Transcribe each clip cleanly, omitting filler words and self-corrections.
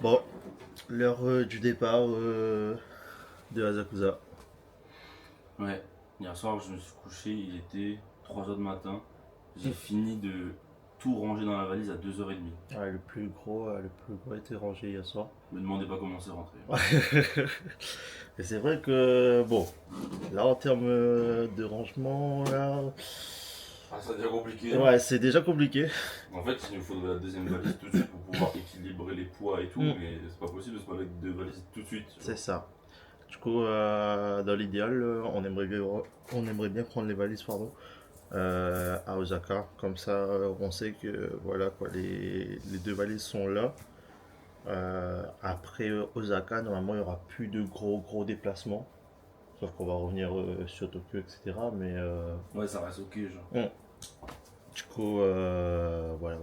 Bon, l'heure du départ de Asakusa. Ouais, hier soir je me suis couché, il était 3h du matin. J'ai fini de tout ranger dans la valise à 2h30. Ouais, le plus gros était rangé hier soir. Me demandez pas comment c'est rentré. Et c'est vrai que, bon, là en termes de rangement, là, Ah, ça devient compliqué. ouais, c'est déjà compliqué. En fait, il nous faudrait la deuxième valise tout de suite pour pouvoir équilibrer les poids et tout, mais c'est pas possible de se mettre avec deux valises tout de suite. C'est ça. Du coup, dans l'idéal, on aimerait bien prendre les valises, pardon, à Osaka. Comme ça, on sait que voilà quoi, les deux valises sont là. Après Osaka, normalement, il n'y aura plus de gros déplacements. Sauf qu'on va revenir sur Tokyo, etc. Mais Ouais, ça reste ok, genre. du coup, voilà.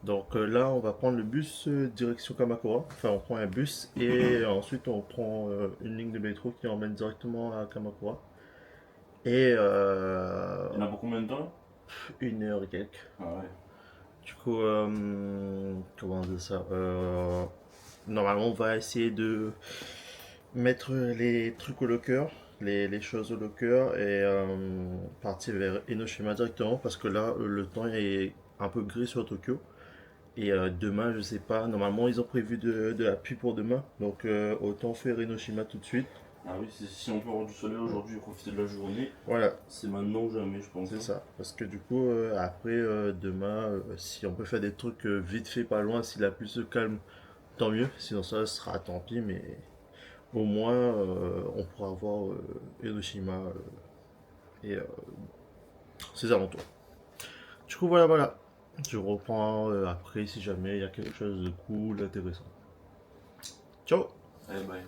Donc là, on va prendre le bus direction Kamakura. Enfin, on prend un bus et ensuite on prend une ligne de métro qui emmène directement à Kamakura. Et Il y en a pour combien de temps là? 1 heure et quelques. Ah ouais. Du coup, comment dire ça normalement, on va essayer de mettre les trucs au locker, les choses au locker et partir vers Enoshima directement parce que là, le temps est un peu gris sur Tokyo. Et demain, je sais pas, normalement ils ont prévu de la pluie pour demain, donc autant faire Enoshima tout de suite. Ah oui, si on peut avoir du soleil aujourd'hui et profiter de la journée, Voilà, c'est maintenant ou jamais, je pense. c'est ça. Parce que du coup, après, demain, si on peut faire des trucs vite fait pas loin, si la pluie se calme, tant mieux. Sinon, ça sera tant pis, mais au moins, on pourra voir Enoshima et ses alentours. Du coup, voilà. Je reprends après si jamais il y a quelque chose de cool, intéressant. Ciao! Allez, bye.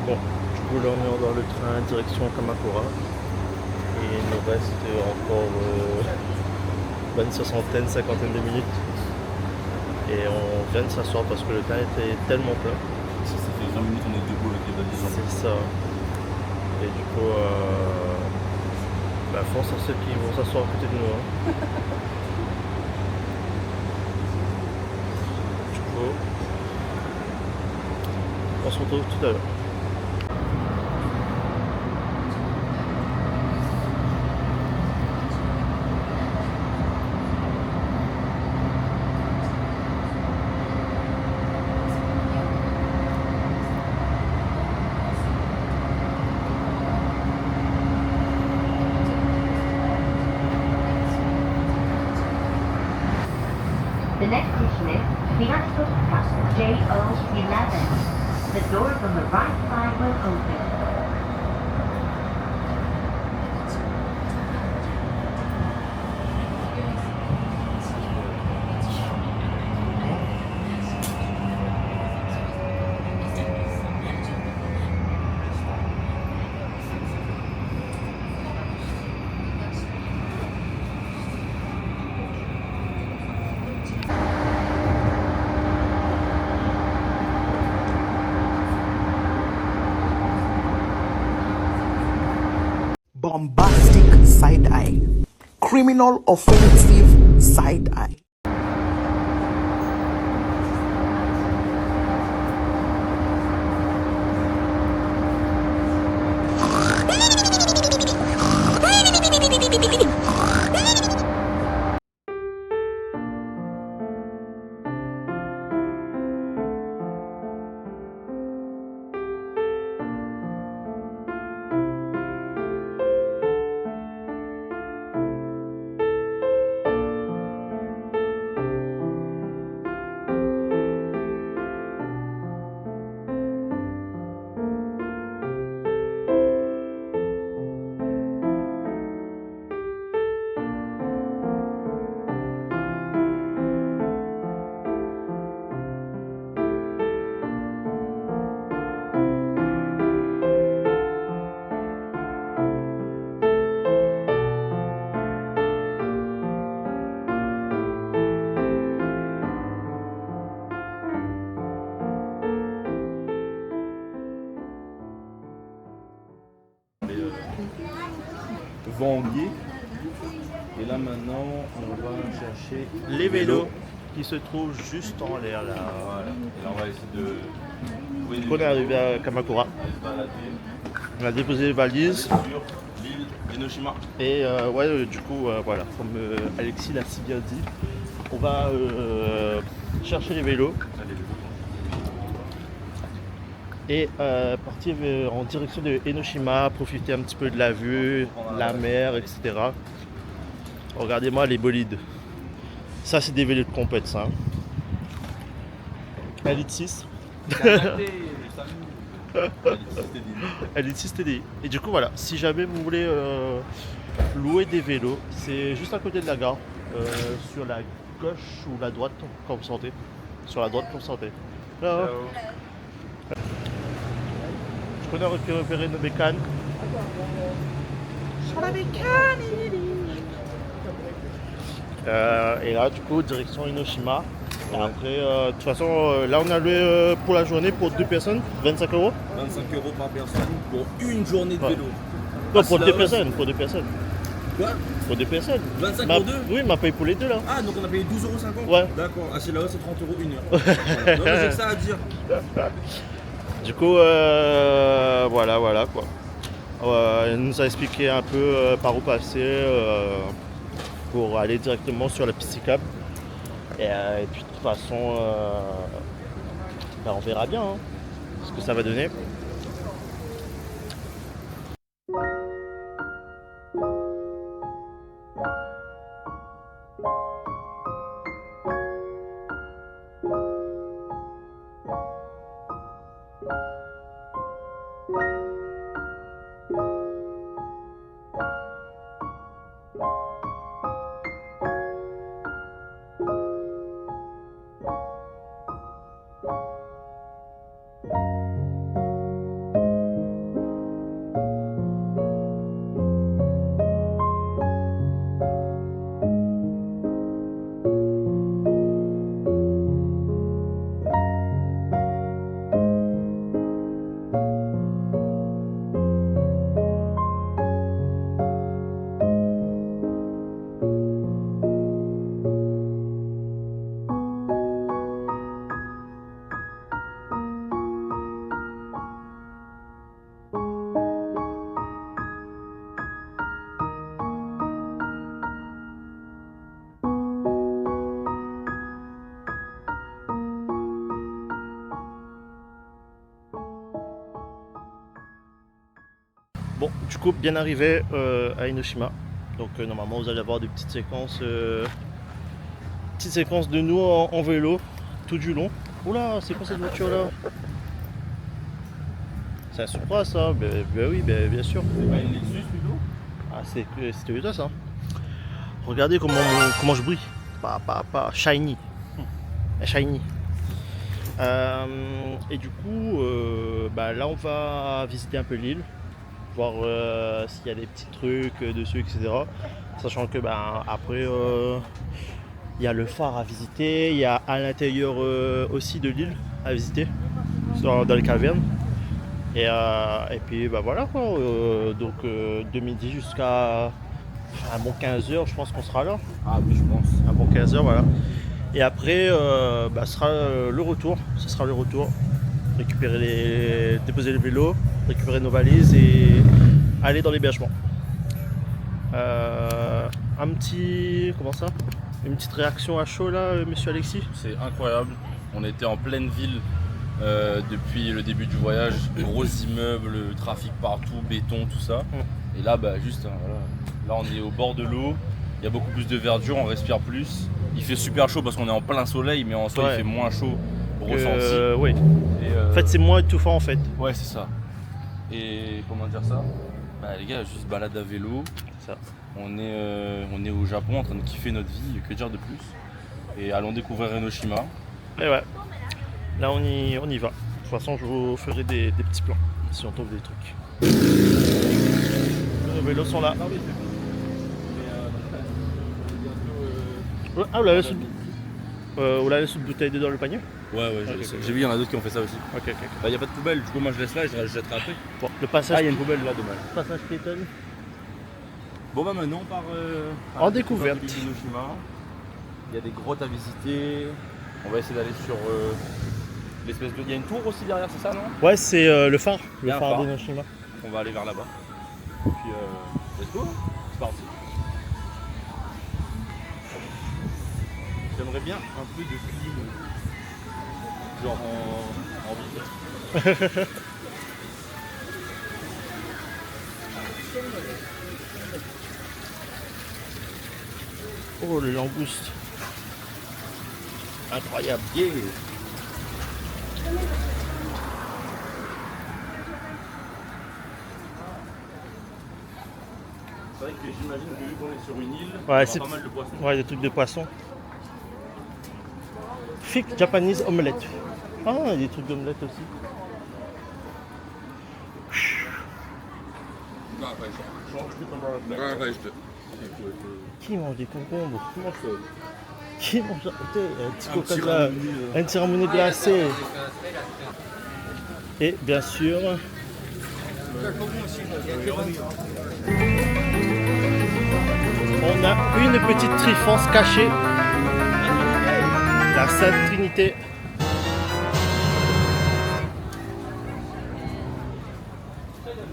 Bon, du coup là on est dans le train direction Kamakura et il nous reste encore bonne soixantaine, cinquantaine de minutes et on vient de s'asseoir parce que le train était tellement plein. Ça fait 20 minutes qu'on est debout avec les valises. C'est ça. Et du coup, force à ceux qui vont s'asseoir à côté de nous. Du coup, on se retrouve tout à l'heure. The next station is Minato-Fuka JO11. The doors on the right side will open. Bombastic side eye, criminal offensive side eye. Vanguier. Et là maintenant, on va chercher Les vélos qui se trouvent juste en l'air là. Voilà. Et là on va essayer de trouver On est arrivé à Kamakura. se balader On a déposé les valises. sur l'île d'Enoshima. Et du coup, voilà, comme Alexis l'a si bien dit, on va chercher les vélos et partir en direction de Enoshima, profiter un petit peu de la vue, la mer, etc. Regardez-moi les bolides. Ça, c'est des vélos de compète, ça. Elite 6. Elite 6 TDI. Et du coup, voilà, si jamais vous voulez louer des vélos, c'est juste à côté de la gare, sur la gauche ou la droite, quand vous sentez. Sur la droite, quand vous sentez. Là. Je connais repérer nos bécanes. Sur la bécane. Et là, du coup, direction Enoshima. Et après, de toute façon, là, on a loué pour la journée pour 2 personnes, 25 €. 25 € par personne pour une journée de Ouais. vélo. Non, Ah, pour c'est 2 la personnes, pour 2 personnes. Quoi Pour 2 personnes. 25 Ma- pour 2 Oui, m'a payé pour les deux là. Ah, donc on a payé 12,50 €. Ouais. D'accord. Ah, c'est là-haut, c'est 30 € une heure. Voilà. Non, mais j'ai que ça à dire. Du coup, voilà quoi. Il nous a expliqué un peu par où passer pour aller directement sur la piste cyclable. Et puis de toute façon, on verra bien hein, ce que ça va donner. Bon, du coup, bien arrivé à Enoshima. Donc normalement, vous allez avoir des petites séquences de nous en vélo tout du long. Oula, c'est quoi cette voiture là? C'est un Supra ça? Ben oui, bien sûr. C'est pas une Lexus plutôt? Ah, c'est Toyota ça. Regardez comment je brille. Pas shiny. Shiny. Et du coup, là on va visiter un peu l'île, voir s'il y a des petits trucs dessus, etc. Sachant que après il y a le phare à visiter, il y a à l'intérieur aussi de l'île à visiter, dans les cavernes. Et puis voilà quoi, donc de midi jusqu'à un bon 15h je pense qu'on sera là. Ah, oui, je pense. Un bon 15h voilà. Et après ce sera le retour, déposer les vélos, récupérer nos valises et aller dans l'hébergement. Une petite réaction à chaud là, monsieur Alexis? C'est incroyable. On était en pleine ville depuis le début du voyage. Gros immeubles, trafic partout, béton, tout ça. Et là, voilà. Là, on est au bord de l'eau. Il y a beaucoup plus de verdure, on respire plus. Il fait super chaud parce qu'on est en plein soleil, mais en soi, Ouais. il fait moins chaud ressenti. Oui. Et, En fait, c'est moins étouffant en fait. Ouais, c'est ça. Et comment dire ça? Les gars, juste balade à vélo. C'est ça. On est au Japon en train de kiffer notre vie, que dire de plus? Et allons découvrir Enoshima. Et ouais. Là, on y va. De toute façon, je vous ferai des petits plans si on trouve des trucs. Les vélos sont là. Ah, vous l'avez laissé une bouteille dedans le panier? Ouais, Ok, j'ai vu, il y en a d'autres qui ont fait ça aussi. Ok. Il n'y a pas de poubelle, du coup, moi je laisse là et je jetterai après. Bon, le passage. Il y a une poubelle là, dommage. Passage piétonne. Bon bah maintenant on part En découverte. de Hiroshima. Il y a des grottes à visiter. On va essayer d'aller sur l'espèce de... Il y a une tour aussi derrière, c'est ça non? Ouais, c'est le phare. Il y Le a un phare phare. d'Hiroshima. On va aller vers là-bas. Puis let's go, c'est parti. J'aimerais bien un peu de clim. Genre en ville. Oh, le langouste. Incroyable. Yeah. C'est vrai que j'imagine que vu qu'on est sur une île, il y aura c'est pas mal de poissons. ouais, des trucs de poisson. Thick Japanese omelette. Ah, il y a des trucs d'omelette aussi. Qui mange des concombres? Qui mange un petit coca, une cérémonie glacée? Et bien sûr, on a une petite trifance cachée. La Sainte Trinité.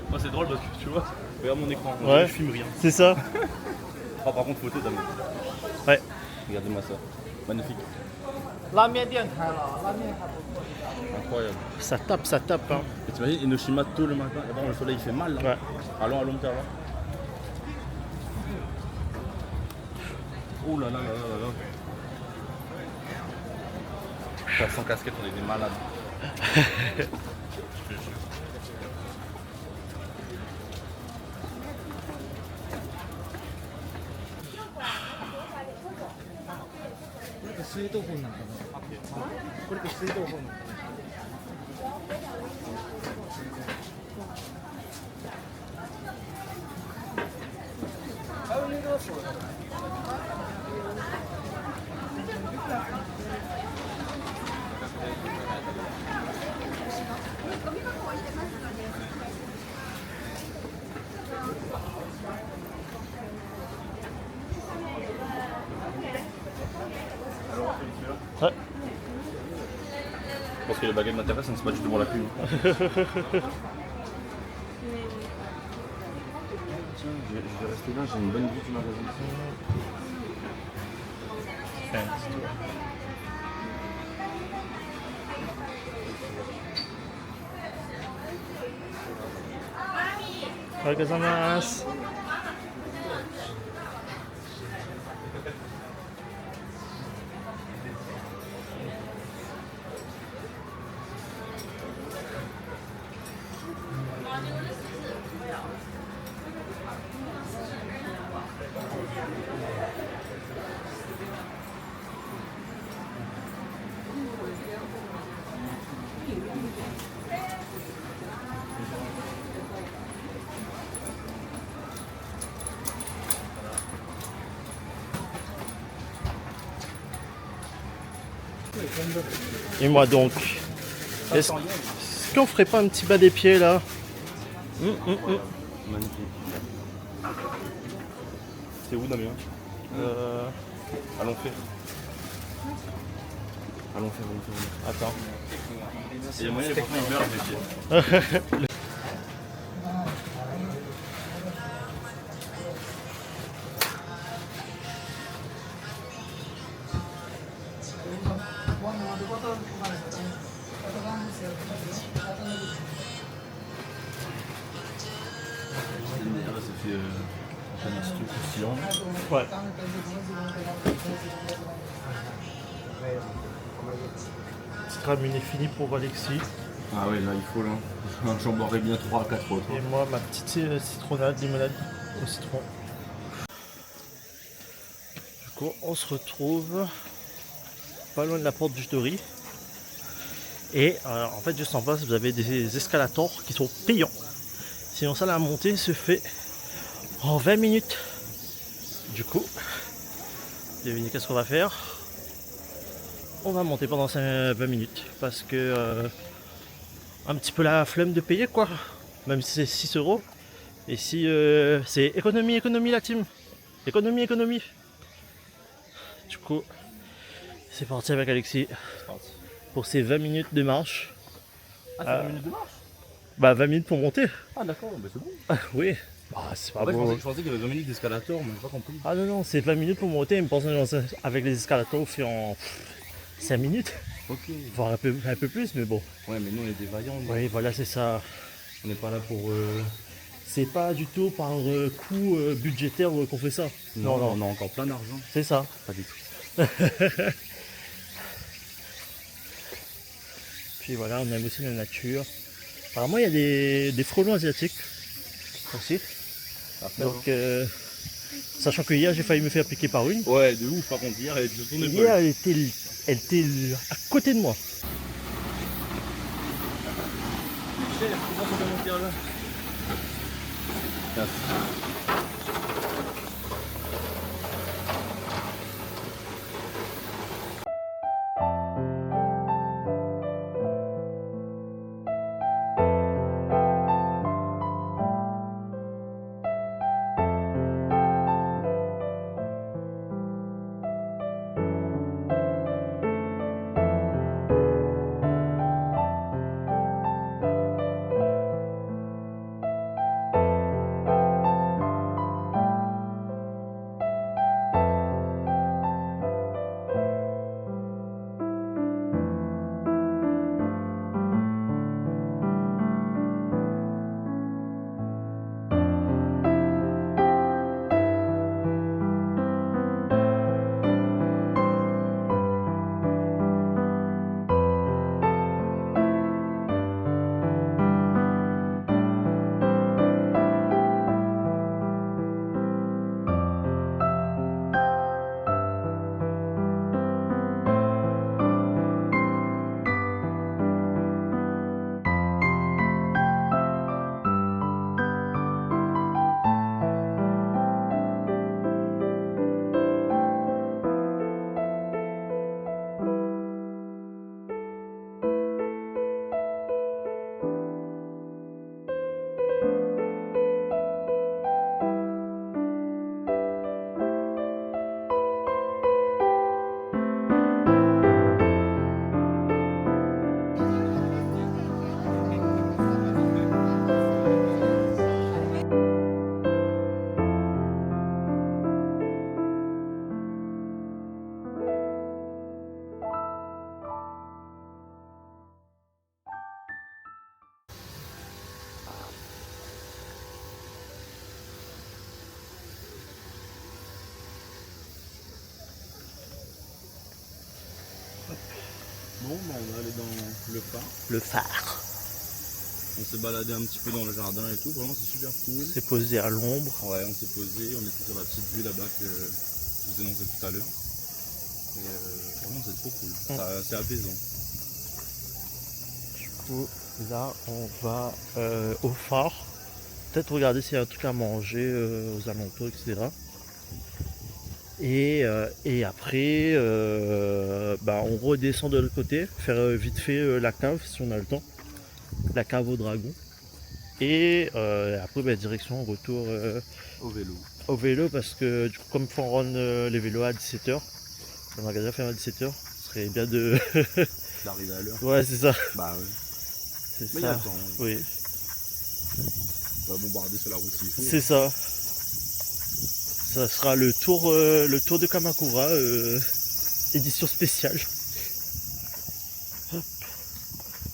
Moi c'est drôle parce que tu vois, regarde mon écran, Ouais. je filme rien. C'est ça? Ah par contre photo d'amour. Ouais. Regardez-moi ça. Magnifique. Incroyable. Ça tape. Hein. Et t'imagines Hiroshima tôt le matin, et bon, le soleil il fait mal là. Ouais. Allons me faire là. Oh là là là là là là. Putain, sans casquette on est des malades. Ouais. Parce que les baguettes m'intéressent, c'est pas du tout pour la pub. Tiens, je vais rester là, j'ai une bonne vue du magasin. Arigatou. Et moi donc, est-ce qu'on ferait pas un petit bas des pieds là? Magnifique. C'est où Damien? Allons faire. Attends. Il y a moyen de faire un verre de pied. Là, ça fait un petit croustillant. Ouais. Petite ramune est finie pour Alexis. Ah ouais, là il faut là. J'en boirais bien 3 à 4 autres. Et moi ma petite citronnade, limonade au citron. Du coup on se retrouve pas loin de la porte du riz. Et en fait juste en face vous avez des escalators qui sont payants. Sinon ça la montée se fait en 20 minutes. Du coup, devinez qu'est-ce qu'on va faire? On va monter pendant 20 minutes parce que un petit peu la flemme de payer quoi. Même si c'est 6 €, Ici, c'est économie, économie la team. Économie, économie. Du coup, c'est parti avec Alexis C'est parti. pour ces 20 minutes de marche. Ah, c'est 20 minutes de marche? Bah 20 minutes pour monter. Ah d'accord, bah c'est bon. Oui. Bah c'est pas En fait, bon. je pensais qu'il y avait 20 minutes d'escalator, mais j'ai pas compris. Ah non, non, c'est 20 minutes pour monter. Mais pensez avec les escalators, on fait en 5 minutes. Ok. Voire un peu plus, mais bon. Ouais, mais nous on est des vaillants. nous. Oui, voilà, c'est ça. On n'est pas là pour. C'est pas du tout par coût budgétaire qu'on fait ça. Non, non, on a encore plein d'argent. c'est ça. Pas du tout. Puis voilà, on aime aussi la nature. Apparemment, il y a des frelons asiatiques aussi. Donc, sachant que hier, j'ai failli me faire piquer par une. Ouais, de ouf, par contre, hier elle était sur ton épaule. Hier, elle était à côté de moi. Michel, comment ça va monter là? Bon, bah, on va aller dans le phare. Le phare. On s'est baladé un petit peu dans le jardin et tout. Vraiment, c'est super cool. C'est posé à l'ombre. Ouais, on s'est posé. On était sur la petite vue là-bas que je vous ai montré tout à l'heure. Et vraiment, c'est trop cool. C'est apaisant. Du coup, là, on va au phare. Peut-être regarder s'il y a un truc à manger aux alentours, etc. Et après, on redescend de l'autre côté, faire vite fait la cave si on a le temps. La cave au dragon. Et après, direction retour Au vélo. au vélo parce que du coup, comme il faut rendre les vélos à 17h, le magasin ferme à 17h, ce serait bien de. D'arriver à l'heure. Ouais, c'est ça. Bah ouais. C'est Mais il y a ça. le temps. hein. Oui, On va bombarder sur la route s'il faut. c'est ça. Ça sera le tour de Kamakura, édition spéciale. Hop.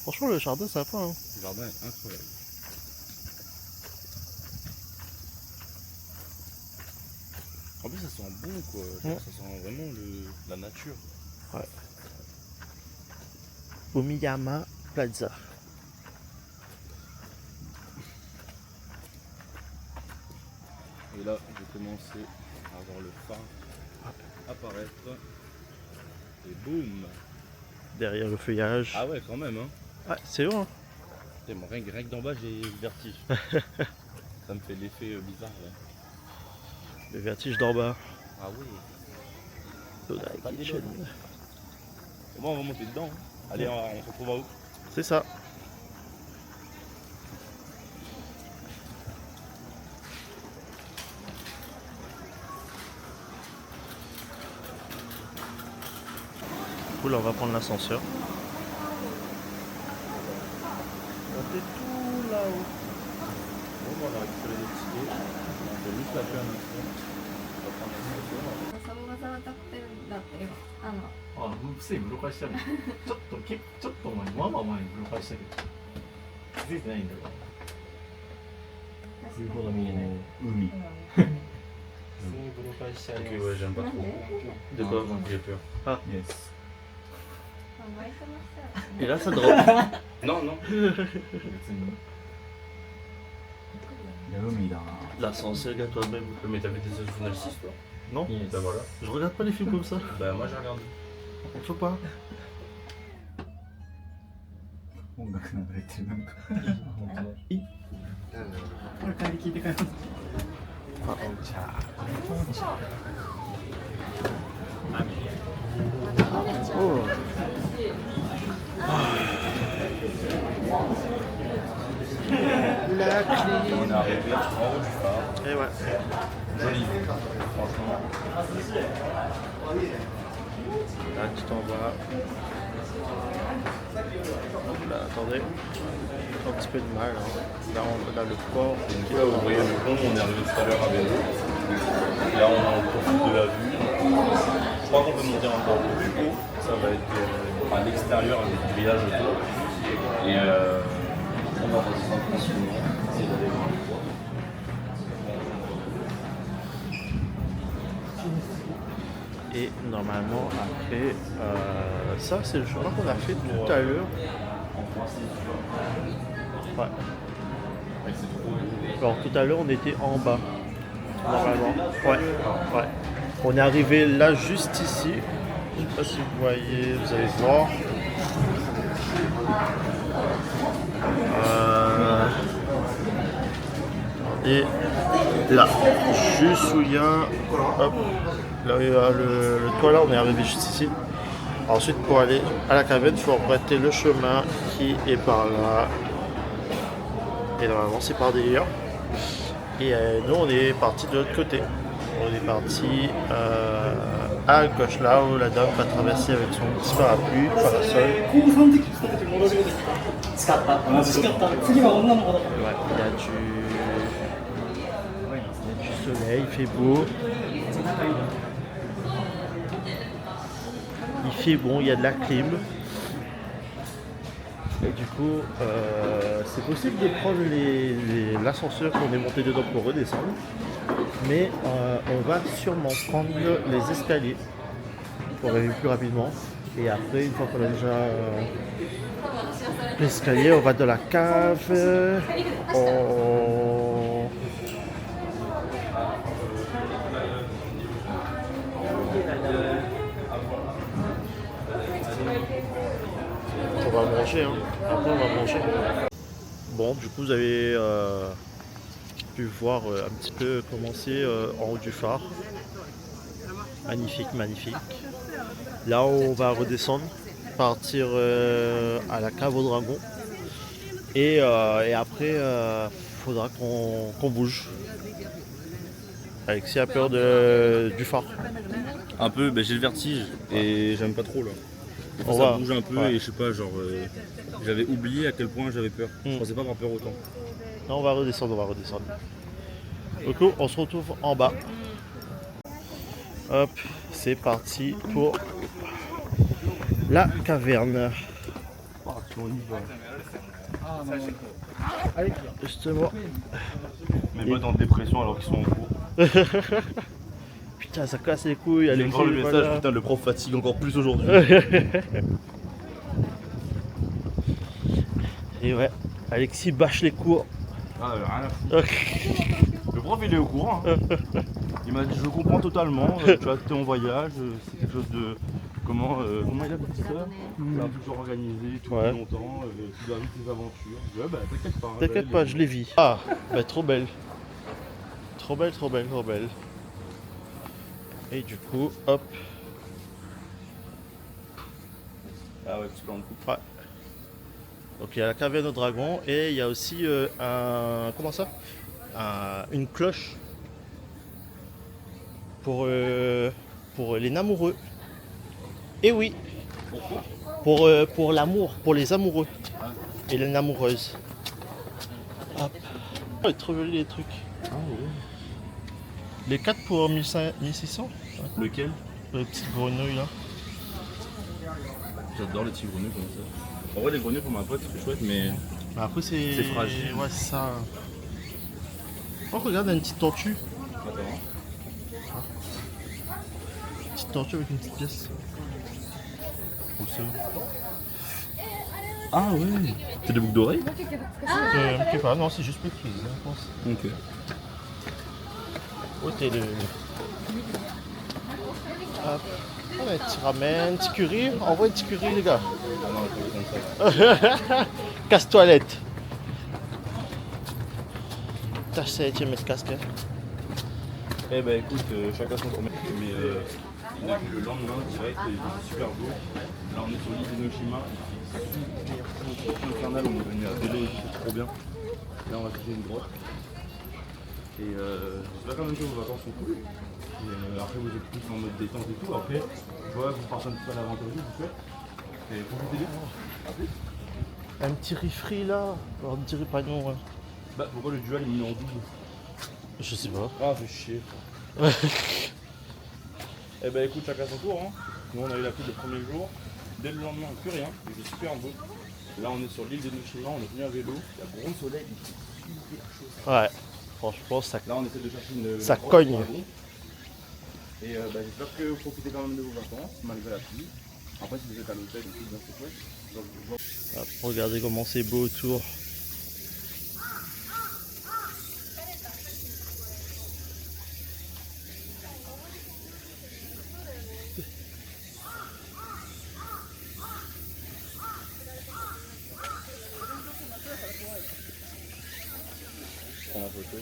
Franchement, le jardin, c'est sympa. Hein. Le jardin est incroyable. En plus, ça sent bon quoi. Genre, Ouais. ça sent vraiment la nature. Omiyama Plaza. Et là, j'ai commencé à voir le phare apparaître. Et boum! Derrière le feuillage. Ah ouais, quand même, hein. Ouais, c'est haut. Hein. Putain, rien que d'en bas, j'ai le vertige. Ça me fait l'effet bizarre là. Le vertige d'en bas. Ah oui. Dodai Pas Kitchen. d'éloge. Bon, on va monter dedans. hein. Allez, on se retrouve en haut. C'est ça. coup là on va prendre l'ascenseur. On est tout là-haut. Bon, on a récupéré les tickets. On va juste taper un instant. On va prendre l'ascenseur. サボがさ当たってるんだってよ。あ、ついブロカしたの。ちょっと前、まあまあ前にブロカしたけど。気づいてないんだけど。言うほど見えない。海。普通にブロカしちゃう。 Ok, ouais, j'aime pas trop. De quoi? J'ai peur. Yes. バイトの人やし Et ね。 là ça drop. Non, non. 別に。いや、海だな。 L'ascenseur, regarde toi-même. Mais t'avais des journalistes, toi? Non? Yes. Bah voilà. Je regarde pas les films comme ça. Bah moi j'ai regardé. On peut pas. 音楽流れてるなんか。本当だ。これ帰り聞いて帰ろう。 Oh. La clé. On est arrivé en haut du phare. Et ouais. Joli vue, franchement. Là tu t'en vas. Là, attendez. Un petit peu de mal. Hein. Là on a le port. Donc là vous voyez le pont, on est arrivé tout à l'heure à vélo. Là on profite de la vue. Je crois qu'on peut monter encore un peu plus haut. Ça va être à l'extérieur avec du grillage autour. Et on va redescendre tranquillement. Essayer d'aller voir le port. Et normalement après ça c'est le chemin qu'on a fait tout à l'heure. Ouais. Alors tout à l'heure on était en bas. Normalement. Ouais. Ouais. On est arrivé là juste ici. Je sais pas si vous voyez, vous allez voir. Et là, juste où il y a, hop, là où il y a le toit là, on est arrivé juste ici. Ensuite, pour aller à la caverne, il faut emprunter le chemin qui est par là. Et normalement, c'est par derrière. Et nous, on est parti de l'autre côté. On est parti à gauche là où la dame va traverser avec son petit parapluie, parasol. Ouais, il y a du soleil, il fait beau. Il fait bon, il y a de la clim. Et du coup, c'est possible de prendre l'ascenseur qu'on est monté dedans pour redescendre. Mais on va sûrement prendre les escaliers pour aller plus rapidement. Et après, une fois qu'on a déjà l'escalier, on va dans la cave. On va manger, hein. Après, on va manger. Bon, du coup, vous avez pu voir un petit peu comment c'est en haut du phare. Magnifique, magnifique. Là, on va redescendre, partir à la cave au dragon. Et après, faudra qu'on bouge. Alexis a peur du phare. Un peu, j'ai le vertige et j'aime pas trop là. Des fois, On ça va. bouge un peu Ouais. et je sais pas, genre j'avais oublié à quel point j'avais peur. Je pensais pas avoir peur autant. Non, on va redescendre, on va redescendre. Du coup, on se retrouve en bas. Hop, c'est parti pour la caverne. Justement. Mes potes en dépression alors qu'ils sont en cours. Putain, ça casse les couilles. Allez Alexis, voir le message, voilà. putain le prof fatigue encore plus aujourd'hui. Et ouais, Alexis bâche les cours. Ah, rien à foutre. Le prof il est au courant. Hein. Il m'a dit je comprends totalement, tu as été en voyage, c'est quelque chose de. Comment il a dit ça? C'est un truc genre organisé, tout Ouais. depuis longtemps, tu dois vivre tes aventures. Je dis, ouais, bah t'inquiète pas. hein, T'inquiète pas, je les vis. Ah, bah trop belle. Trop belle, trop belle, trop belle. Et du coup, hop. Ah ouais, petit plan de coupe. Ouais. Donc il y a la caverne au dragon et il y a aussi un. Comment ça? Une cloche pour les Namoureux. Et oui, Pour l'amour, pour les amoureux. Et les amoureuses. Hop. Oh, trop joli les trucs. Ah ouais. Les 4 pour 1600. Lequel? Les petites grenouilles là. J'adore les petits grenouilles comme ça. En vrai, les grenouilles pour ma pote, c'est chouette, mais. Mais après c'est. C'est fragile. Ouais, c'est ça. Oh, regarde, une petite tortue. Attends. Une petite tortue avec une petite pièce. Comme ça. Ah ouais. C'est des boucles d'oreilles? Je sais pas, non, c'est juste petit, je pense. Ok. Oh, t'es le. Hop. On a un petit ramen, un petit curry. Envoie un petit curry, les gars. Ah non, on peut comme ça. Casse-toilette. Putain, je savais que tu aimais le casque. Hein. Eh ben écoute, chacun son tour. Mais on a vu le lendemain direct, il était super beau. Là on est sur l'île d'Enoshima, c'est super infernal, on est venu à vélo ici, c'est trop bien. Là on va chercher une grotte. Et je sais pas combien de jours vos vacances sont cool. Et après vous êtes plus en mode détente et tout. Après, voilà, vous partez un petit peu à l'aventure, vous faites. Et profitez bien. À plus. Un petit riz frit là. On dirait pas non. Bah pourquoi le dual il est mis en double? Je sais pas. Ah fait chier. Eh ben écoute, chacun son tour. Hein. Nous on a eu la coupe le premier jour. Dès le lendemain, plus rien. Il était super beau. Là on est sur l'île d'Enoshima, on est venu à vélo. Il y a gros soleil, il fait super chaud. Ouais. Franchement, ça. Là on essaie de chercher une Ça grotte cogne. dragon. Et bah, j'espère que vous profitez quand même de vos vacances, malgré la pluie. Après si vous êtes à l'hôtel et tout, bien c'est chouette. Donc, je vois- Hop, regardez comment c'est beau autour. Je prends la photo.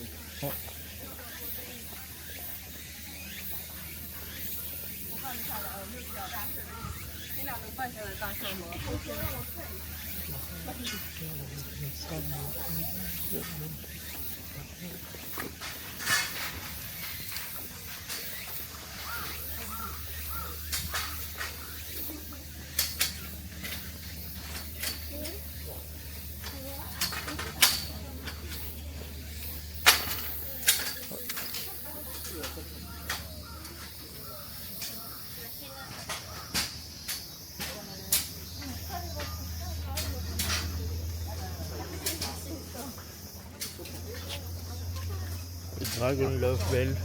Dragon Love Bell.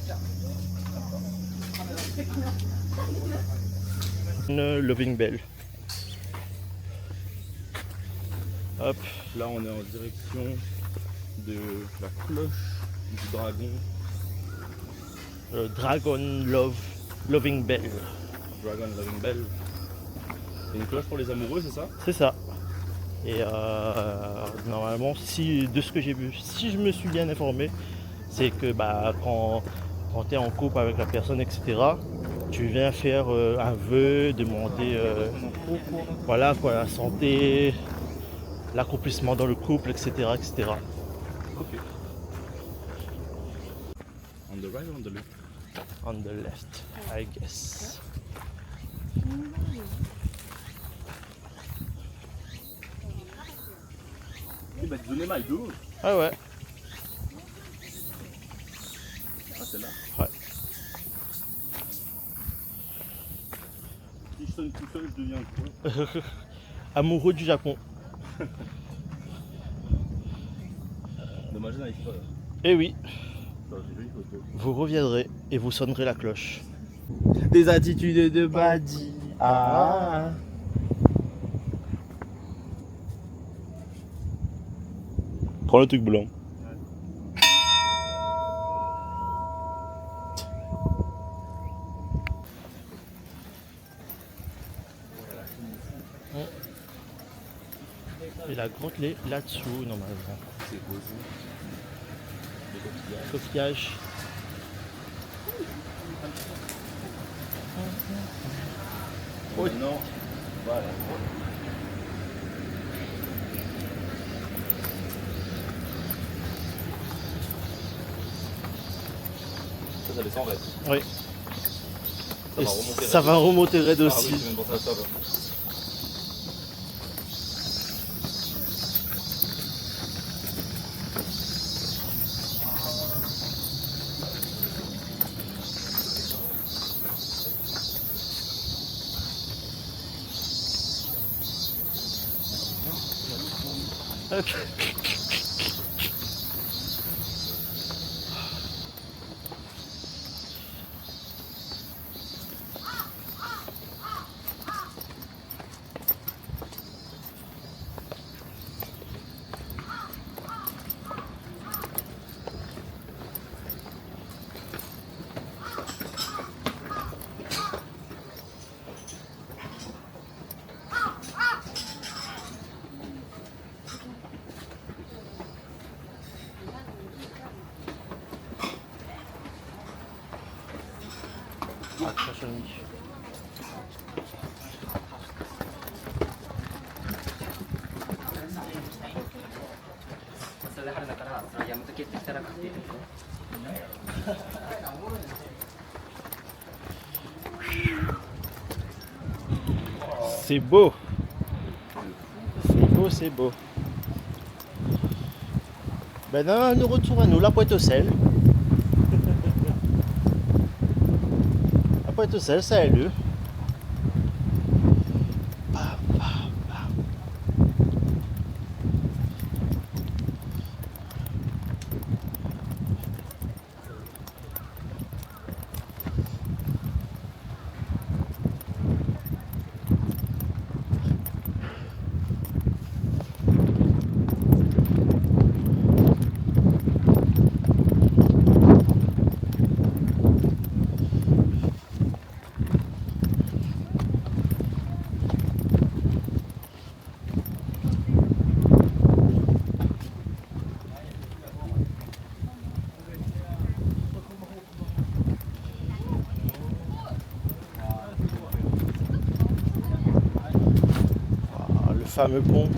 Une Loving Bell. Hop. Là on est en direction de la cloche du dragon. Dragon Loving Bell. Dragon Loving Bell. C'est une cloche pour les amoureux, c'est ça? C'est ça. Et normalement, de ce que j'ai vu, si je me suis bien informé, c'est que bah, quand tu es en couple avec la personne, etc., tu viens faire un vœu, demander voilà, quoi, la santé, l'accomplissement dans le couple, etc. etc. Ok. On the right or on the left? On the left, I guess. Eh bah donnez my dos. Ah ouais. Ah c'est là. Ouais. Si je sonne tout seul, je deviens quoi? Amoureux du Japon. Dommage, je n'arrive pas là. Eh oui, Ça, c'est joli photo. vous reviendrez et vous sonnerez la cloche. Des attitudes de badi. Ah. Prends le truc blanc. Et la grotte est là-dessous, normalement. C'est beau ça. Des coquillages. Coquillage. Oh non. Voilà. Ça descend en fait. Oui. Ça va remonter Ça va remonter raide Ah oui, aussi. j'ai même pensé à ça. Ok. Attention. それで春だからそれやめとけって言ったら買っていいですよ。 C'est beau. C'est beau, c'est beau. Maintenant, nous retournons la Pointe-aux-Celles. La Pointe-aux-Celles, c'est elle. Le fameux pont.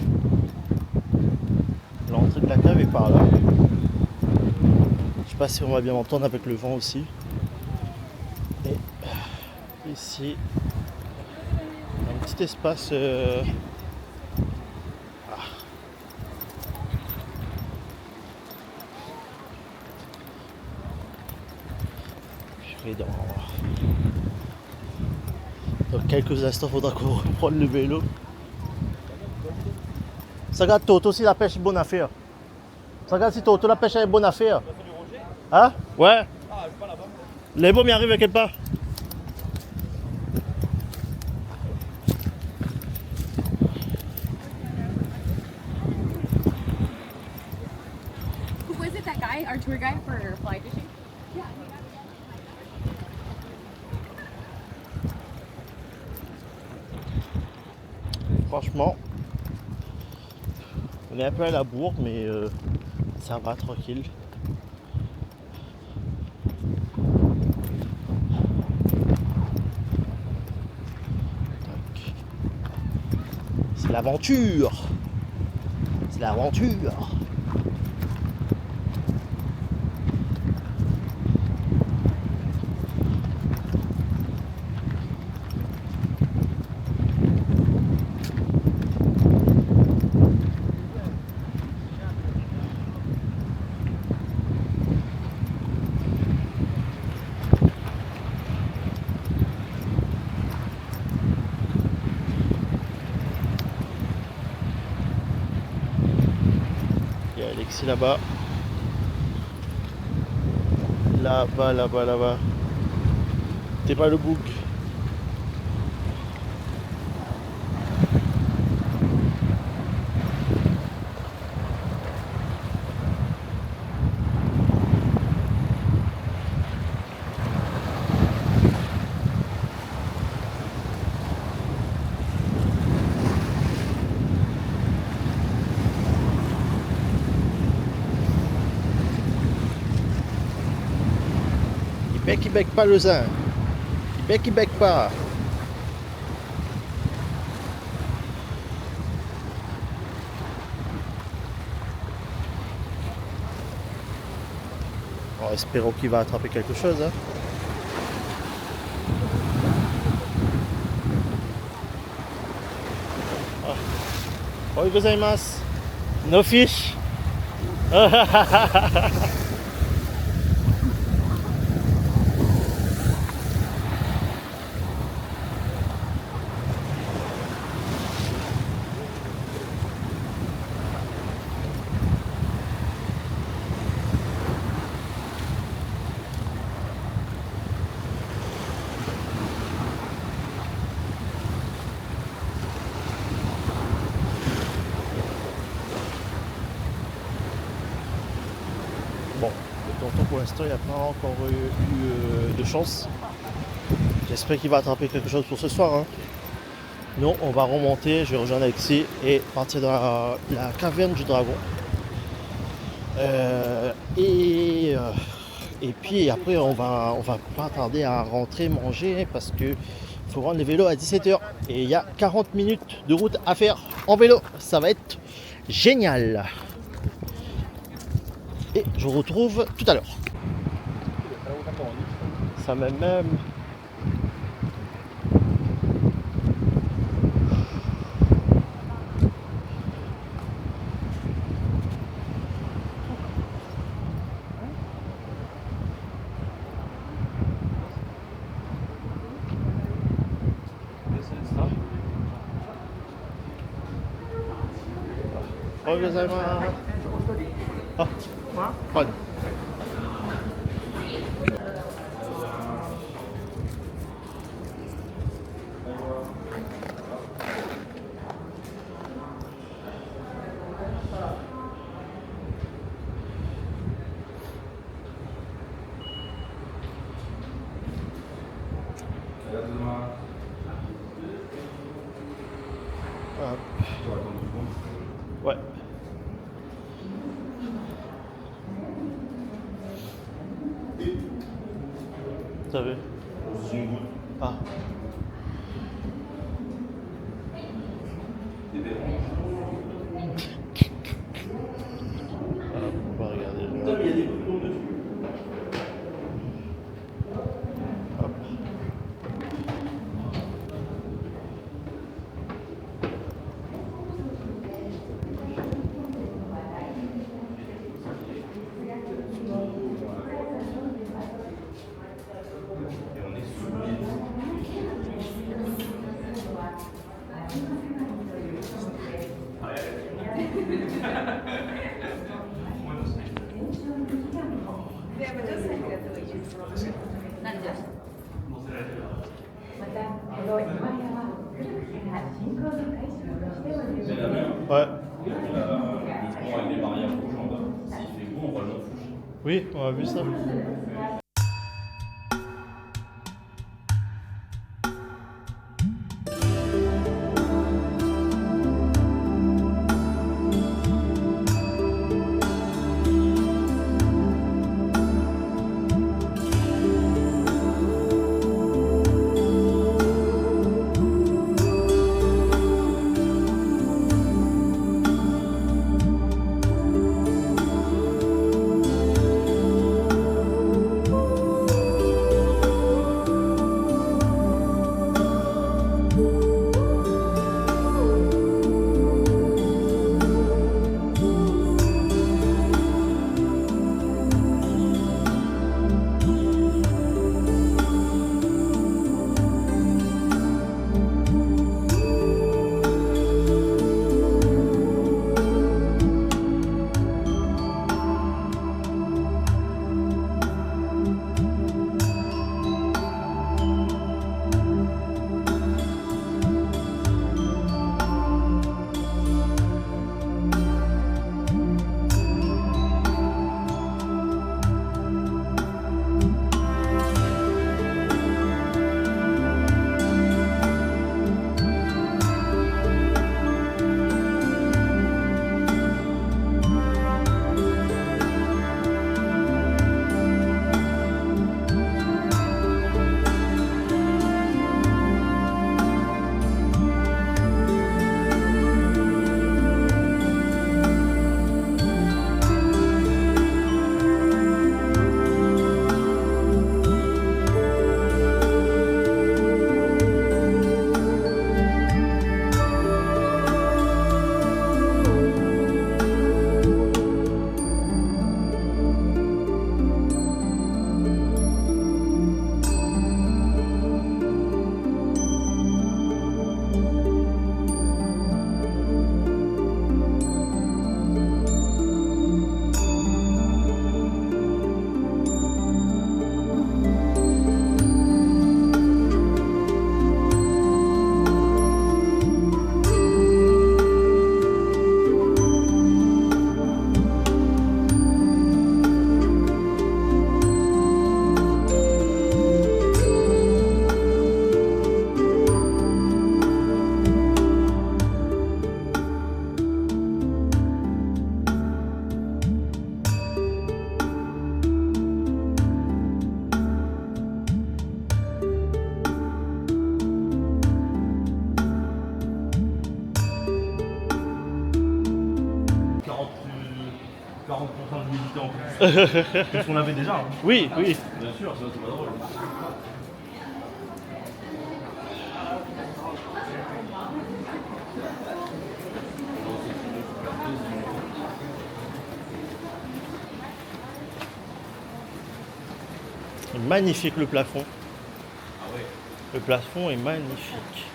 L'entrée de la cave est par là. Je sais pas si on va bien m'entendre avec le vent aussi. Et ici, un petit espace. Dans quelques instants, il faudra qu'on reprenne le vélo. Ça regarde Toto si la pêche est bonne affaire. Ça regarde si Toto la pêche est bonne affaire. Hein? Ouais. Les bombes y arrivent à quel pas? Who was it, that guy, our tour guide for fly fishing? Franchement, on est un peu à la bourre, mais ça va, tranquille. C'est l'aventure. C'est l'aventure. Il y a Alexis là-bas. Là-bas, là-bas, là-bas. T'es pas le bouc. Il bec pas le zin. Il bec pas. Bon, espérons qu'il va attraper quelque chose. Hein. Oi gozaimasu. No fish. pour l'instant, il n'a pas encore eu de chance. J'espère qu'il va attraper quelque chose pour ce soir. Hein. Nous, on va remonter, je vais rejoindre Alexis et partir dans la caverne du dragon. Et puis après, on va pas tarder à rentrer manger parce que faut rendre les vélos à 17h. Et il y a 40 minutes de route à faire en vélo. Ça va être génial. Et je vous retrouve tout à l'heure. Ça m'aime même. Ah, pardon. Ouais. T'as vu? Ah. On va regarder. Hop. Ouais. Oui, on a vu ça. 40% d'humidité en plus. C'est ce qu'on avait déjà. Hein. Oui, oui. Bien sûr, sinon c'est pas drôle. Magnifique le plafond. Ah ouais. Le plafond est magnifique.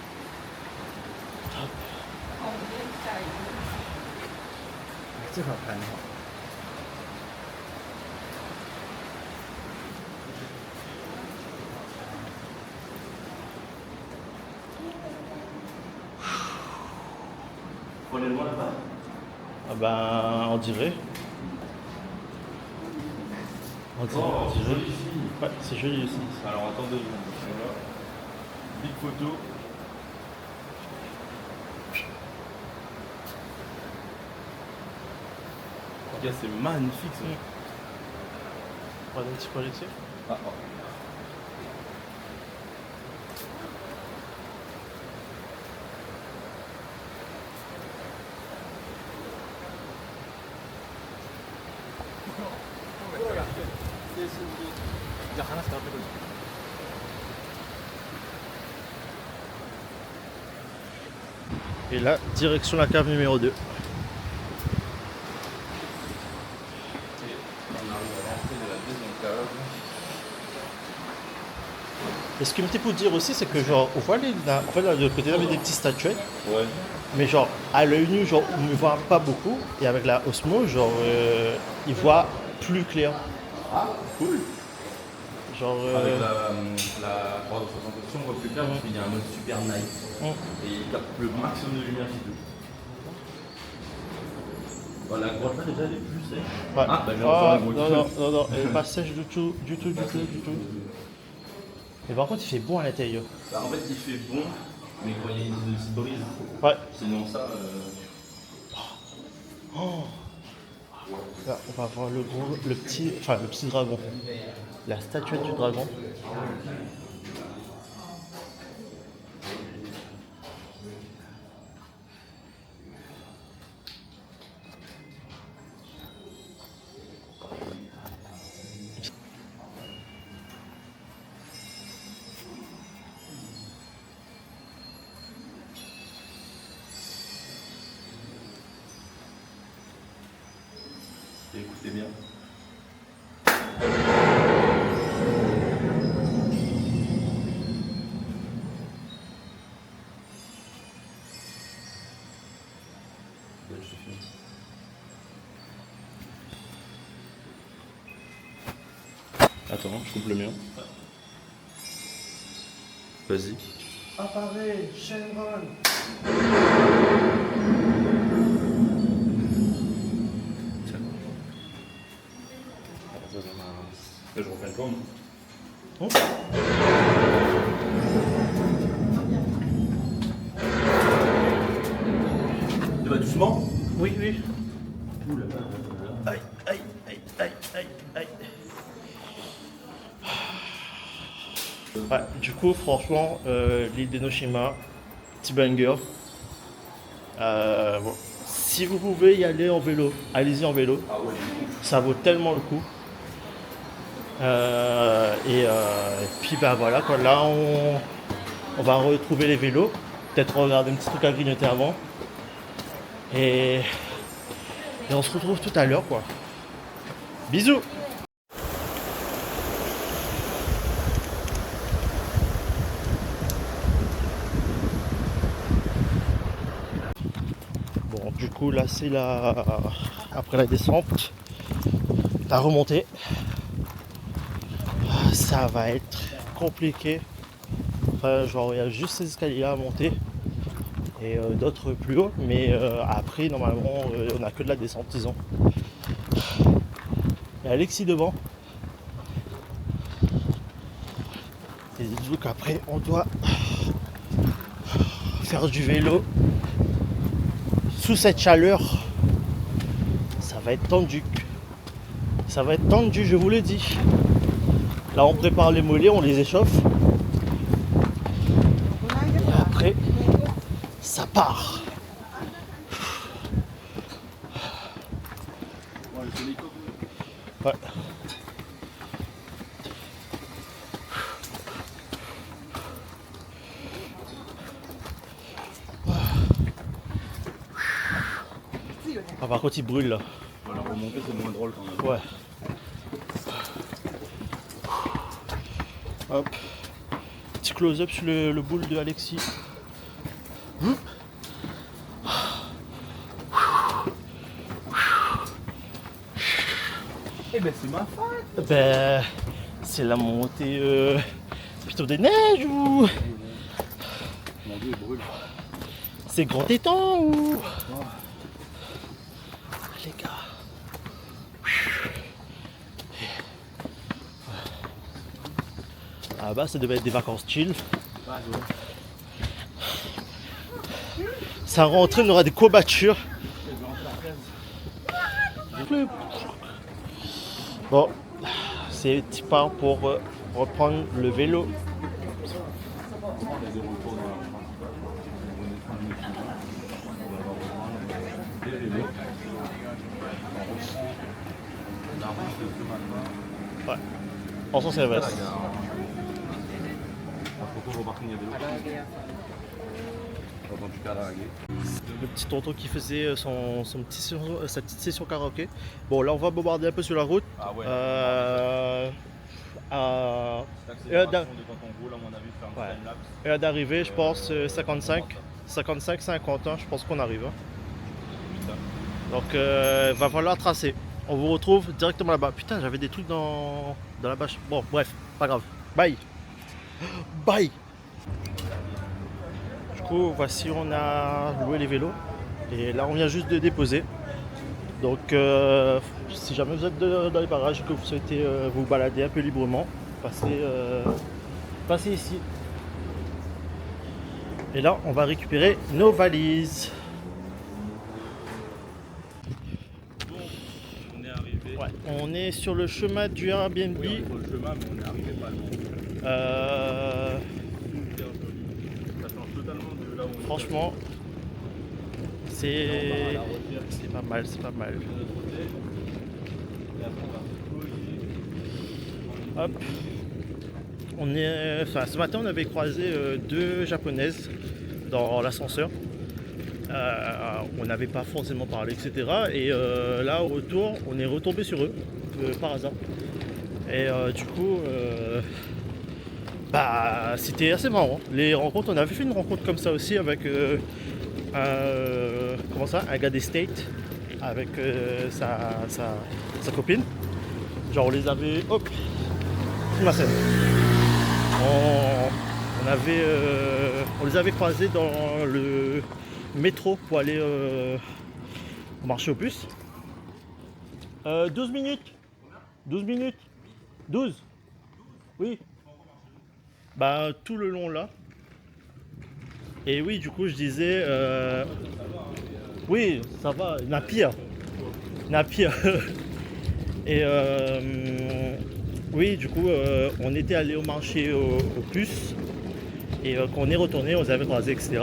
Faut aller loin là-bas. Ah ben, on dirait. On dirait. Oh, on c'est dirait. joli ici. Ouais, c'est joli aussi. Alors attends 2 secondes. Voilà. Big photo. Regarde, c'est magnifique ça. On va un petit projecteur. Ah, oh. Et là, direction la cave numéro 2. On arrive à l'entrée de la deuxième cave. Et ce qui me était pour dire aussi, c'est que genre, on voit en fait, là, de l'autre côté, là, il y avait des petites statuettes. Ouais. Mais genre, à l'œil nu, genre, on ne voit pas beaucoup. Et avec la Osmo, genre, il voit plus clair. Ah, cool. Genre, Avec la croix de présentation, on voit plus clair parce qu'il y a un mode super night. Et il capte le maximum de lumière qu'il peut. Bon, la grotte là déjà elle est plus sèche. ouais. Ah, bah, Ah, bien, non, elle est pas sèche du tout. Mais par contre, il fait bon à l'intérieur. Bah, en fait il fait bon, mais quand il y a une petite brise. Ouais. Sinon ça. Oh. Là, on va voir le petit dragon. La statuette du dragon. Écoutez bien. Attends, je coupe le mien. Vas-y. Apparaît, Shenron. Je refais le tourne. Oh. Tu vas doucement. Oui, oui. Ouh là là. Aïe. Ouais, du coup, franchement, l'île d'Enoshima, petit banger. Bon. Si vous pouvez y aller en vélo, allez-y en vélo. Ah ouais. Ça vaut tellement le coup. Et puis bah voilà quoi, là on va retrouver les vélos, peut-être regarder un petit truc à grignoter avant et on se retrouve tout à l'heure quoi. Bisous. Bon du coup là c'est après la descente, la remontée. Ça va être compliqué. Enfin, genre il y a juste ces escaliers à monter et d'autres plus haut, mais après normalement on a que de la descente disons. Il y a Alexis devant. Et dis-vous qu'après on doit faire du vélo sous cette chaleur. Ça va être tendu. Ça va être tendu, je vous le dis. Là on prépare les mollets, on les échauffe. Et après, ça part. Ouais. Ah, par contre, il brûle là. Voilà, remonter c'est moins drôle quand même. Ouais. Hop. Petit close-up sur le boule de Alexis. Eh ben c'est ma faute. Ben, c'est la montée plutôt des neiges ou Mon dieu, il brûle. c'est grand étang ou les gars. Ah bah ça devait être des vacances chill. Ça rentre, on aura des courbatures. Bon, c'est petit pas pour reprendre le vélo. Ouais. En sens inverse. Le petit tonton qui faisait sa petite session karaoké. Bon, là on va bombarder un peu sur la route. Ah ouais. À L'accélération de quand on roule, à mon avis, faire un Ouais. time lapse. heure d'arrivée, je pense 55, 50 ans, je pense qu'on arrive. Hein. Donc va falloir tracer. On vous retrouve directement là-bas. Putain, j'avais des trucs dans la bâche. Bon, bref, pas grave. Bye. Bye. Du coup, voici, on a loué les vélos. Et là, on vient juste de déposer. Donc, si jamais vous êtes dans les parages et que vous souhaitez vous balader un peu librement, passez ici. Et là, on va récupérer nos valises. On est arrivé. Ouais, on est sur le chemin du Airbnb. Oui, on est sur le chemin, mais on est arrivé pas loin. Ça change totalement de là où on est. Franchement, c'est À la recherche pas mal, c'est pas mal. de notre hôtel. Et après, on va Hop. Ce matin, on avait croisé deux japonaises dans l'ascenseur. On n'avait pas forcément parlé, etc. Et là, au retour, on est retombé sur eux par hasard. Et du coup, c'était assez marrant. Les rencontres, on avait fait une rencontre comme ça aussi avec un gars des States avec sa copine. Genre, on les avait, hop, ma scène. On les avait croisés dans le métro pour aller au marché aux puces. 12 minutes. 12 minutes. 12. Oui. Bah tout le long là. Et oui, du coup je disais oui, ça va, il y en a pire. Il y en a pire. Et oui, du coup, on était allé au marché aux puces et quand on est retourné, on les avait croisés, etc.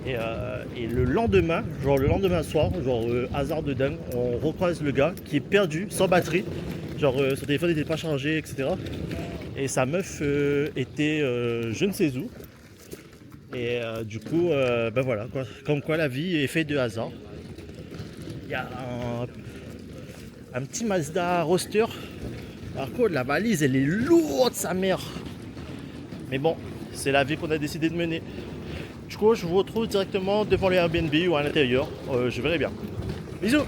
Et le lendemain soir, hasard de dingue, on recroise le gars qui est perdu, sans batterie. Genre son téléphone n'était pas chargé, etc. Et sa meuf était je ne sais où. Et du coup, ben voilà, quoi. Comme quoi la vie est faite de hasard. Il y a un petit Mazda Roadster. Par contre, la valise, elle est lourde, sa mère. Mais bon, c'est la vie qu'on a décidé de mener. Du coup, je vous retrouve directement devant les Airbnb ou à l'intérieur. Je verrai bien. Bisous!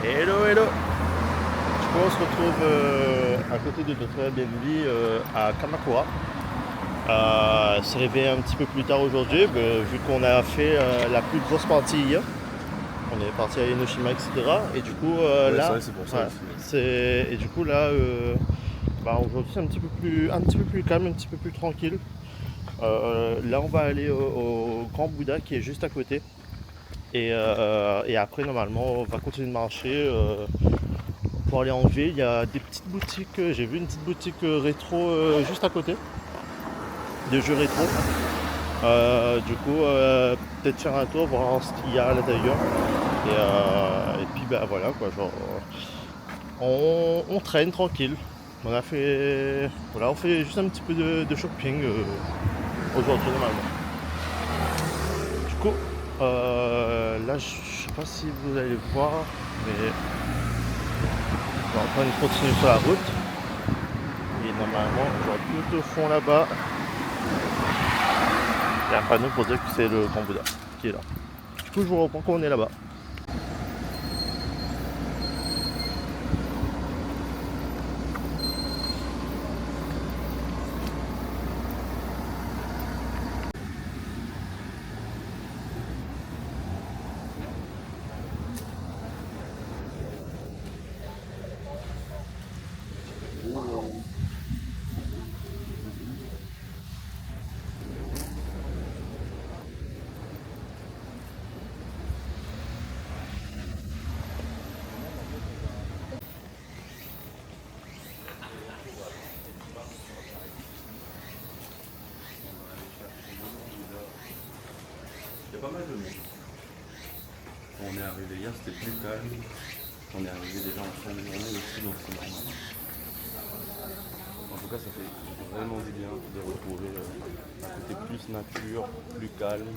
Hello, hello. Du coup, on se retrouve à côté de notre Airbnb à Kamakura. C'est réveillé un petit peu plus tard aujourd'hui, vu qu'on a fait la plus grosse partie hier. On est parti à Enoshima, etc. Et du coup, là, c'est pour ça aussi. et du coup là, aujourd'hui c'est un petit peu plus calme, un petit peu plus tranquille. Là, on va aller au Grand Bouddha qui est juste à côté. Et après, normalement, on va continuer de marcher pour aller en ville. Il y a des petites boutiques. J'ai vu une petite boutique rétro juste à côté, de jeux rétro. Du coup, peut-être faire un tour, voir ce qu'il y a à l'intérieur. Et puis, voilà quoi. Genre, on traîne tranquille. On fait juste un petit peu de shopping aujourd'hui normalement. Du coup, là, je sais pas si vous allez voir, mais on est en train de continuer sur la route. Et normalement, genre tout au fond là-bas, il y a un panneau pour dire que c'est le Grand Bouddha qui est là. Du coup, je vous reprends quand on est là-bas. Il y a pas mal de monde. Quand on est arrivé hier, c'était plus calme. On est arrivé déjà en fin de journée aussi, donc c'est normal. En tout cas, ça fait vraiment du bien de retrouver un côté plus nature, plus calme.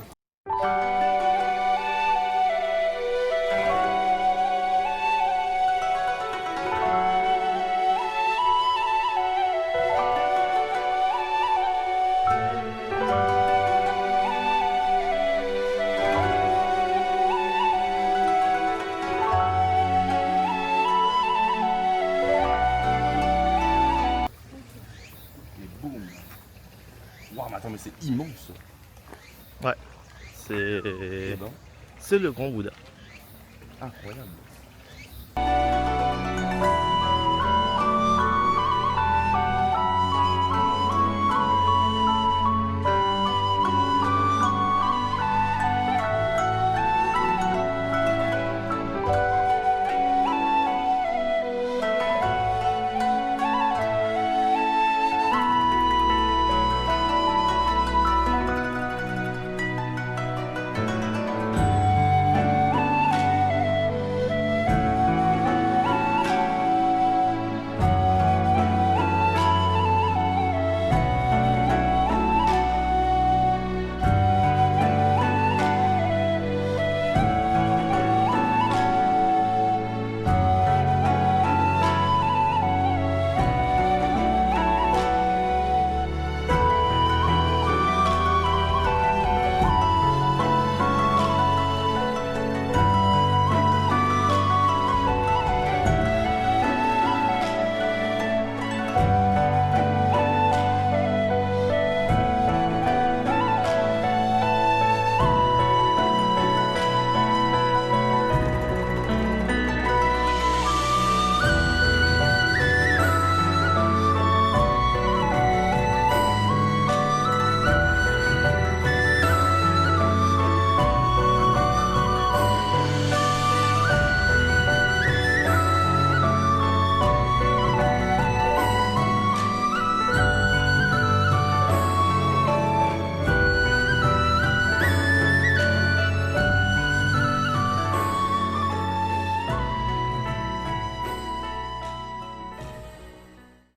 Waouh, mais attends, mais c'est immense! Ouais, c'est le Grand Bouddha. Incroyable!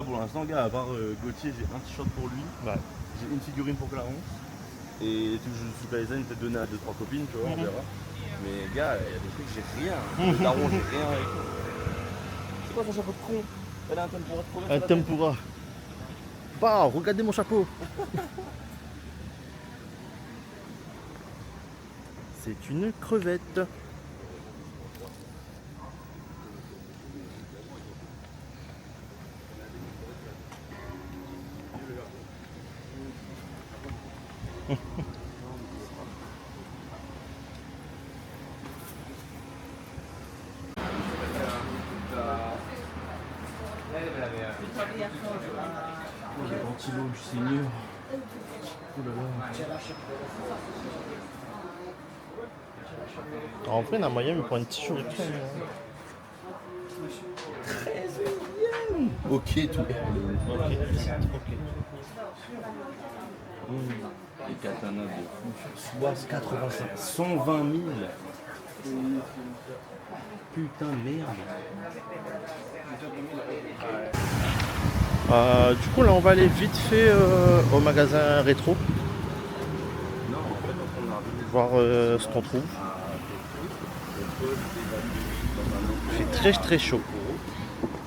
Pour l'instant, gars, à part Gauthier, j'ai un t-shirt pour lui, Ouais. j'ai une figurine pour Clarence, et tout Jujutsu Kaisen était donné à 2-3 copines, tu vois, on verra. Mais gars, il y a des trucs, j'ai rien. Le daron, j'ai rien avec. C'est quoi ton chapeau de con? Elle a un tempura de combien Un sur la tête? tempura. Bah, regardez mon chapeau. C'est une crevette. Les ventilos du Seigneur. Oh là là. En vrai, la moyenne, il prend un petit shuriken. Ok, tout. Ok. Les katanas de fou. 85. 120 000. Putain de merde. Du coup, là, on va aller vite fait au magasin rétro, Non, en fait, on a voir ce qu'on trouve. Il fait très très chaud.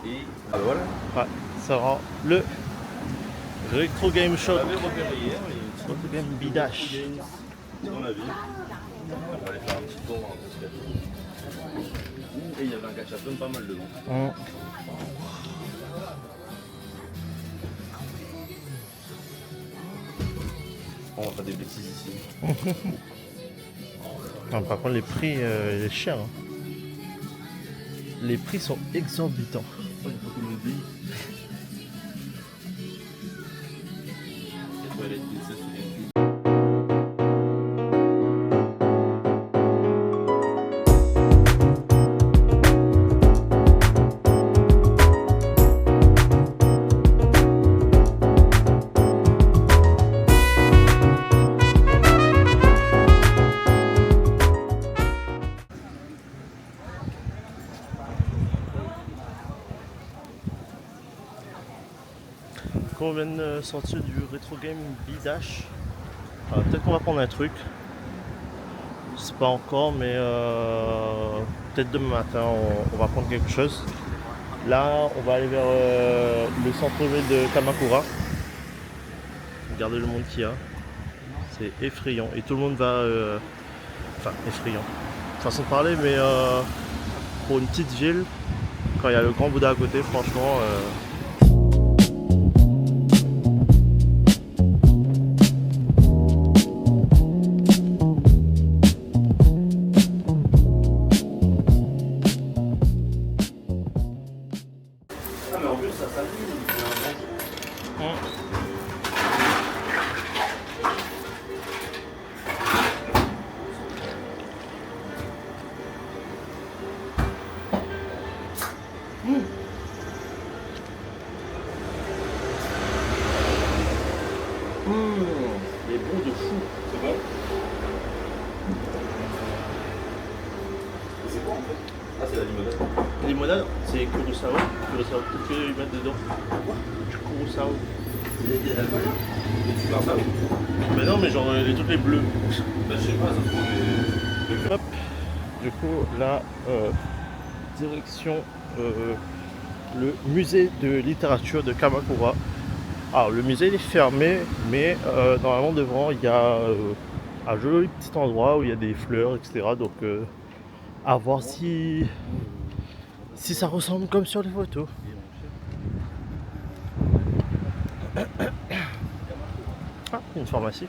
et voilà. Ouais, ça rend le Retro Game Shop. On l'avait repéré hier. Retro Game Bidache. On a vu. On va aller faire un petit tour dans le escalier. Et il y avait un gachapon pas mal devant. On va faire des bêtises ici. Non, par contre, les prix, il est cher. Hein. Les prix sont exorbitants. Il faut que l'on oublie. Les toilettes glissées sur les cubes. Quand on vient de sortir du Retro Game Bidache, peut-être qu'on va prendre un truc. Je sais pas encore, mais peut-être demain matin on va prendre quelque chose. Là, on va aller vers le centre-ville de Kamakura. Regardez le monde qu'il y a. C'est effrayant. Et tout le monde va... Enfin, effrayant. Façon de parler, mais pour une petite ville, quand il y a le Grand Bouddha à côté, franchement... Les bons de fou, c'est bon. C'est quoi en fait? Ah, c'est la limonade. Limonade, c'est Kurosawa. Kurosawa, peut-être qu'ils mettent dedans. Du Kurosawa. Il y a l'alcool. Et tu parles ça? Mais non, mais genre les trucs les bleus. Bah, je sais pas, ça se trouve les... Hop. Du coup, là, direction le musée de littérature de Kamakura. Alors, le musée il est fermé, mais normalement devant il y a un joli petit endroit où il y a des fleurs, etc. Donc, à voir si ça ressemble comme sur les photos. Ah, une pharmacie.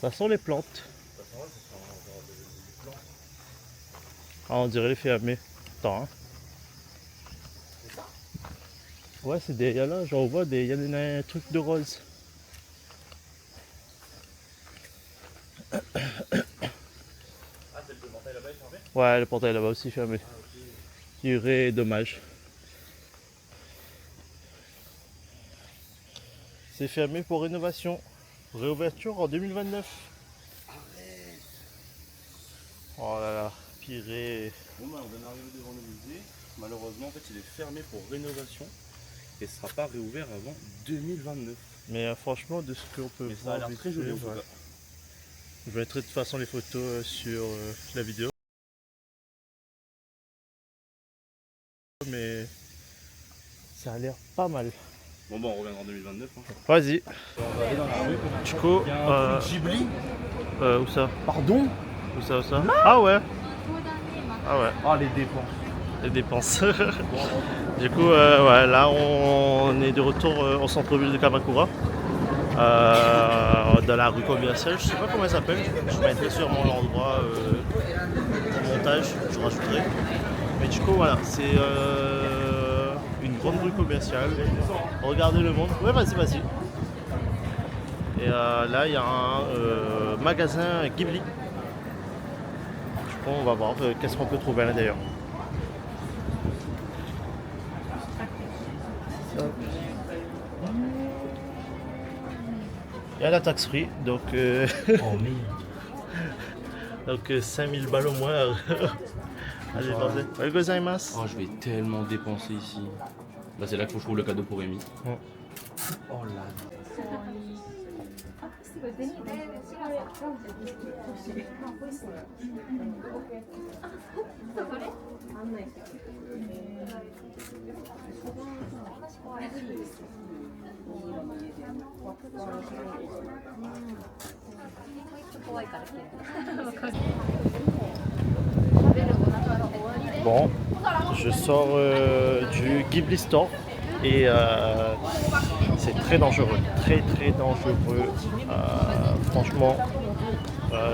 Ça sent les plantes. Ah, on dirait les fermés. Attends, hein. Ouais, c'est des. Là, j'en vois des. Il y a des trucs de rose. Ah, c'est le portail là-bas est fermé? Ouais, le portail là-bas aussi fermé. Purée, dommage. C'est fermé pour rénovation. Réouverture en 2029. Oh là là, purée. Bon bah on vient d'arriver devant le musée. Malheureusement en fait il est fermé pour rénovation et ce sera pas réouvert avant 2029. Mais franchement, de ce qu'on peut Mais ça a voir, l'air très vite joli en fait, tout ouais. cas. Je mettrai de toute façon les photos sur la vidéo. Mais ça a l'air pas mal. Bon bah on reviendra en 2029. Hein. Vas-y. On va aller dans la rue. Du coup, Il y a un truc Ghibli. où ça? Pardon? Où ça? Ah ouais. Ah ouais. Ah les dépenses. Les dépenses. Du coup, ouais, là on est de retour au centre-ville de Kamakura. Dans la rue commerciale, je sais pas comment elle s'appelle. Je mettrai sûrement l'endroit au montage, je rajouterai. Mais du coup, voilà, c'est une grande rue commerciale. Regardez le monde. Ouais, vas-y. Et là, il y a un magasin Ghibli. Du coup, on va voir qu'est-ce qu'on peut trouver à l'intérieur. Il y a la taxe free, donc, donc 5000 balles au moins à dépenser. Ouais, gozaimasu. Oh je vais tellement dépenser ici. Bah c'est là qu'il faut que je trouve le cadeau pour Rémi. Ouais. Oh là. Bon, je sors du Ghibli Store et c'est très dangereux, très dangereux. Franchement,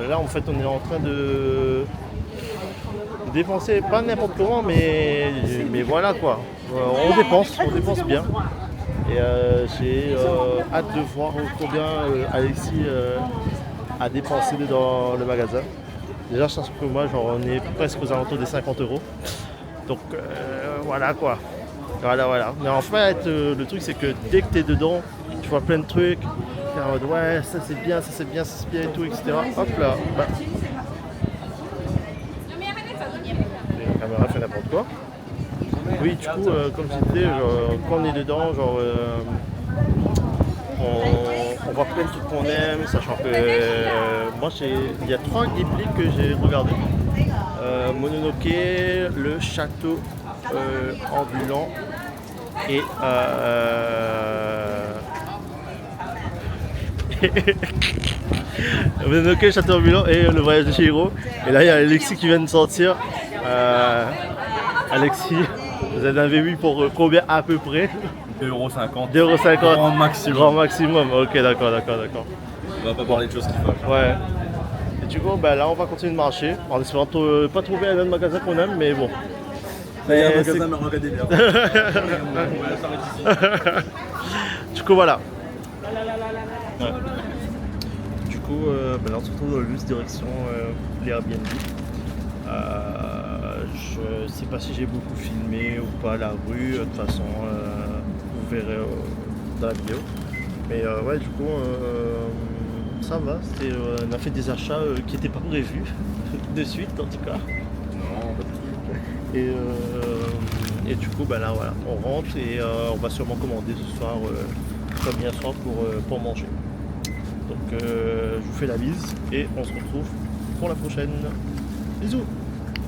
là en fait on est en train de dépenser, pas n'importe comment, mais voilà quoi. On dépense bien. Et j'ai hâte de voir combien Alexis a dépensé dans le magasin. Déjà, je pense que moi, genre, on est presque aux alentours des 50 €. Donc, voilà quoi. Voilà. Mais en fait, le truc, c'est que dès que tu es dedans, tu vois plein de trucs. Tu es en mode, ouais, ça c'est bien et tout, etc. Hop là. Bah. La caméra fait n'importe quoi. Oui, du coup, comme je disais, genre, quand on est dedans, genre, on voit plein de trucs qu'on aime, sachant que moi, il y a 3 Ghibli que j'ai regardé. Mononoke, le château ambulant et Mononoke, château ambulant et le voyage de Chihiro. Et là, il y a Alexis qui vient de sortir. Alexis, vous avez un V8 pour combien à peu près? 2,50 €. 2,50 €. Grand maximum. Grand maximum. Ok, d'accord. On va pas parler de choses qui fâchent. Ouais. Et du coup, bah, là, on va continuer de marcher en espérant pas trouver un autre magasin qu'on aime, mais bon. Il y a un magasin, mais regardez bien. Du coup, voilà. Ouais. Du coup, bah, là, on se retrouve dans le bus direction les Airbnb. Je sais pas si j'ai beaucoup filmé ou pas la rue, de toute façon vous verrez dans la vidéo. Mais ouais, du coup ça va, on a fait des achats qui n'étaient pas prévus de suite en tout cas. Non, pas du tout. Et du coup bah là voilà, on rentre et on va sûrement commander ce soir comme hier soir pour manger. Donc je vous fais la bise et on se retrouve pour la prochaine. Bisous.